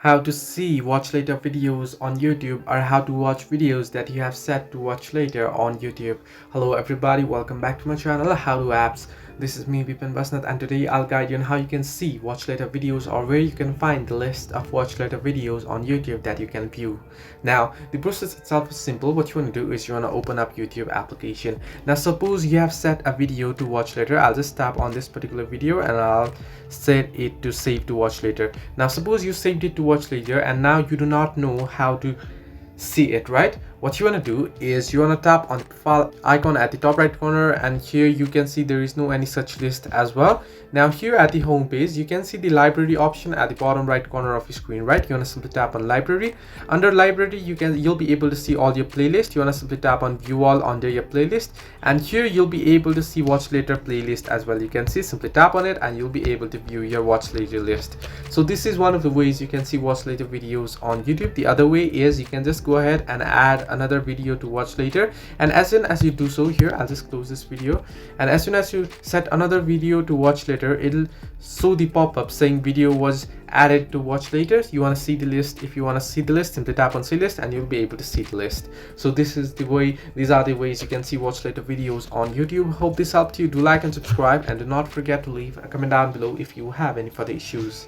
how to see watch later videos on YouTube, or how to watch videos that you have set to watch later on YouTube. Hello everybody, welcome back to my channel How Do Apps. This is me Vipin Basnat, and today I'll guide you on how you can see watch later videos, or where you can find the list of watch later videos on YouTube that you can view. Now the process itself is simple. What you want to do is you want to open up YouTube application. Now suppose you have set a video to watch later. I'll just tap on this particular video and I'll set it to save to watch later. Now suppose you saved it to watch later and now you do not know how to see it, right? What you want to do is you want to tap on the profile icon at the top right corner, and here you can see there is no any such list as well. Now here at the home page you can see the library option at the bottom right corner of your screen, right? You want to simply tap on library. Under library you'll be able to see all your playlist. You want to simply tap on view all under your playlist, and here you'll be able to see watch later playlist as well. You can see, simply tap on it and you'll be able to view your watch later list. So this is one of the ways you can see watch later videos on YouTube. The other way is you can just go ahead and add another video to watch later, and as soon as you do so, here I'll just close this video, and as soon as you set another video to watch later, it'll show the pop-up saying video was added to watch later. You want to see the list. If you want to see the list, simply tap on see list and you'll be able to see the list. So these are the ways you can see watch later videos on YouTube. Hope this helped you. Do like and subscribe, and do not forget to leave a comment down below if you have any further issues.